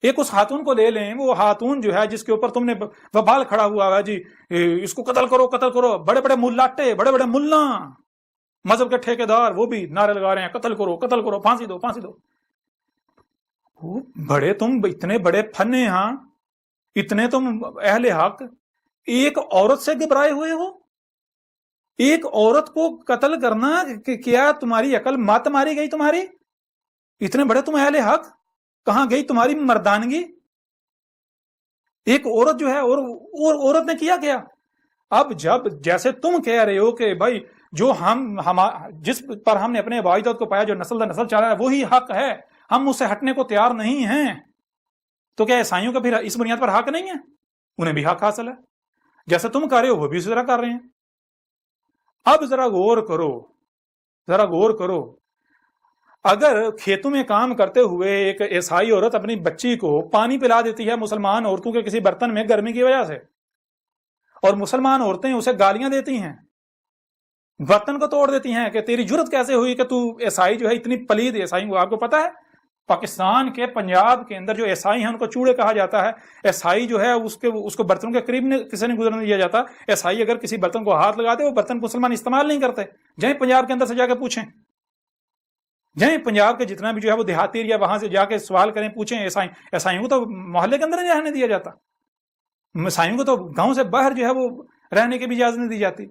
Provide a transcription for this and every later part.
ایک اس خاتون کو لے لیں، وہ خاتون جو ہے جس کے اوپر تم نے وبال کھڑا ہوا ہے جی اس کو قتل کرو قتل کرو، بڑے بڑے ملاٹے، بڑے بڑے ملا، مذہب کے ٹھیکیدار وہ بھی نعرے لگا رہے ہیں قتل کرو قتل کرو، پھانسی دو پھانسی دو۔ بڑے تم اتنے بڑے فن ہاں، اتنے تم اہل حق، ایک عورت سے گھبرائے ہوئے ہو؟ ایک عورت کو قتل کرنا کیا تمہاری عقل مات ماری گئی تمہاری؟ اتنے بڑے تم اہل حق، کہاں گئی تمہاری مردانگی؟ ایک عورت جو ہے اور عورت نے کیا کیا؟ اب جب جیسے تم کہہ رہے ہو کہ بھائی جو جس پر ہم نے اپنے عبادت کو پایا، جو نسل در نسل چل رہا ہے وہی حق ہے، ہم اس سے ہٹنے کو تیار نہیں ہیں، تو کیا عیسائیوں کا پھر اس بنیاد پر حق نہیں ہے؟ انہیں بھی حق حاصل ہے، جیسے تم کر رہے ہو وہ بھی اسی طرح کر رہے ہیں۔ اب ذرا غور کرو، ذرا غور کرو، اگر کھیتوں میں کام کرتے ہوئے ایک عیسائی عورت اپنی بچی کو پانی پلا دیتی ہے مسلمان عورتوں کے کسی برتن میں گرمی کی وجہ سے، اور مسلمان عورتیں اسے گالیاں دیتی ہیں، برتن کو توڑ دیتی ہیں کہ تیری جرت کیسے ہوئی کہ تو عیسائی جو ہے اتنی پلید عیسائی کو، آپ کو پتا ہے پاکستان کے پنجاب کے اندر جو عیسائی ہیں ان کو چوڑے کہا جاتا ہے، عیسائی جو ہے اس کو برتنوں کے قریب کسی نے گزرنے دیا جاتا، عیسائی اگر کسی برتن کو ہاتھ لگا دے وہ برتن کو مسلمان استعمال نہیں کرتے، جائیں پنجاب کے اندر سے جا کے پوچھیں، جائیں پنجاب کے جتنا بھی جو ہے وہ دیہاتی ایریا وہاں سے جا کے سوال کریں پوچھیں، عیسائیوں کو تو محلے کے اندر نہیں رہنے دیا جاتا، عیسائیوں کو تو گاؤں سے باہر جو ہے وہ رہنے کی بھی اجازت نہیں دی جاتی،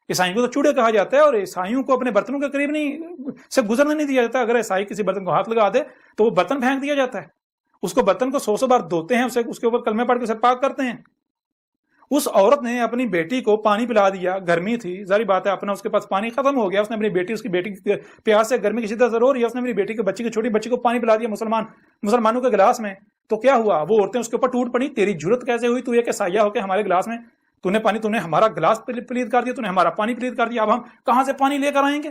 عیسائیوں کو تو چوڑے کہا جاتا ہے، اور عیسائیوں کو اپنے برتنوں کے قریب سے گزرنے نہیں دیا جاتا، اگر عیسائی کسی برتن کو ہاتھ لگا دے تو وہ برتن پھینک دیا جاتا ہے، اس کو برتن کو 100 بار دھوتے ہیں، اس کے اوپر کلمے پڑھ کے اسے پاک کرتے ہیں۔ اس عورت نے اپنی بیٹی کو پانی پلا دیا، گرمی تھی، ظاہر بات ہے اپنا اس کے پاس پانی ختم ہو گیا، اس نے اپنی بیٹی، اس کی بیٹی کی پیاس سے گرمی کی شدت ضرور ہے، اس نے اپنی بیٹی کے بچی کی چھوٹی بچی کو پانی پلا دیا مسلمانوں کے گلاس میں، تو کیا ہوا؟ وہ عورتیں اس کے اوپر ٹوٹ پڑی، تیری جرت کیسے ہوئی تو ایک عیسائیہ ہو کے ہمارے گلاس میں تو نے ہمارا گلاس پلید کر دیا، تو نے ہمارا پانی پلید کر دیا، اب ہم کہاں سے پانی لے کر آئیں گے؟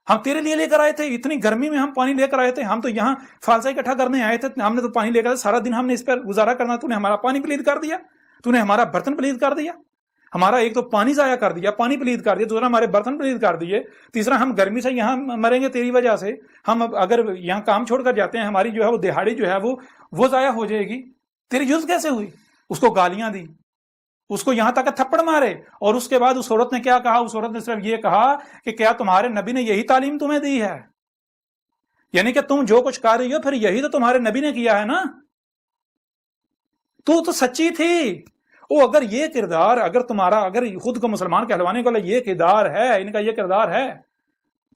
ہم تیرے لیے لے کر آئے تھے، اتنی گرمی میں ہم پانی لے کر آئے تھے، ہم تو یہاں فالسا اکٹھا کرنے آئے تھے، ہم نے تو پانی لے کر سارا دن ہم نے اس پر گزارا کرنا، تو نے ہمارا پانی پلید کر دیا، تو نے ہمارا برتن پلید کر دیا، ہمارا ایک تو پانی ضائع کر دیا، پانی پلید کر دیا، دوسرا ہمارے برتن پلید کر دیے، تیسرا ہم گرمی سے یہاں مریں گے تیری وجہ سے، ہم اگر یہاں کام چھوڑ کر جاتے ہیں ہماری جو ہے وہ دہاڑی جو ہے وہ ضائع ہو جائے گی، تیری جرت کیسے ہوئی؟ اس کو گالیاں دی، اس کو یہاں تک تھپڑ مارے، اور اس کے بعد اس عورت نے کیا کہا؟ اس عورت نے صرف یہ کہا کہ کیا تمہارے نبی نے یہی تعلیم تمہیں دی ہے؟ یعنی کہ تم جو کچھ کر رہی ہو پھر یہی تو تمہارے نبی نے کیا ہے نا؟ تو سچی تھی وہ، اگر یہ کردار اگر خود کو مسلمان کہلوانے کا یہ کردار ہے، ان کا یہ کردار ہے،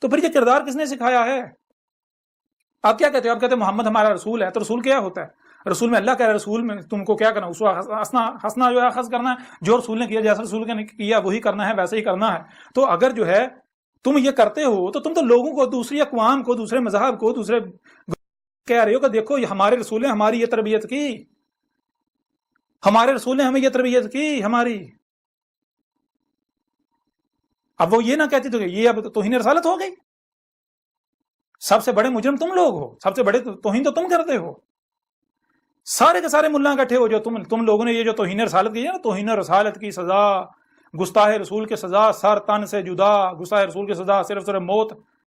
تو پھر یہ کردار کس نے سکھایا ہے؟ آپ کیا کہتے ہو؟ آپ کہتے ہیں محمد ہمارا رسول ہے، تو رسول کیا ہوتا ہے؟ رسول میں اللہ کہہ رہا ہے رسول میں تم کو کیا کرنا، اس کو ہنسنا جو ہے خاص کرنا ہے، جو رسول نے کیا جیسا رسول نے کیا وہی کرنا ہے، ویسے ہی کرنا ہے۔ تو اگر جو ہے تم یہ کرتے ہو تو تم تو لوگوں کو، دوسری اقوام کو، دوسرے مذہب کو، دوسرے کہہ رہے ہو کہ دیکھو ہمارے رسول نے ہماری یہ تربیت کی، ہمارے رسول نے ہمیں یہ تربیت کی ہماری۔ اب وہ یہ نہ کہتی تو یہ اب توہین رسالت ہو گئی، سب سے بڑے مجرم تم لوگ ہو، سب سے بڑے توہین تو تم کرتے ہو، سارے کے سارے ملا اکٹھے ہو جو تم لوگوں نے یہ جو توہین رسالت کی ہے نا، توہین رسالت کی سزا، گستاخ رسول کی سزا سر تن سے جدا، گستاخ رسول کی سزا صرف موت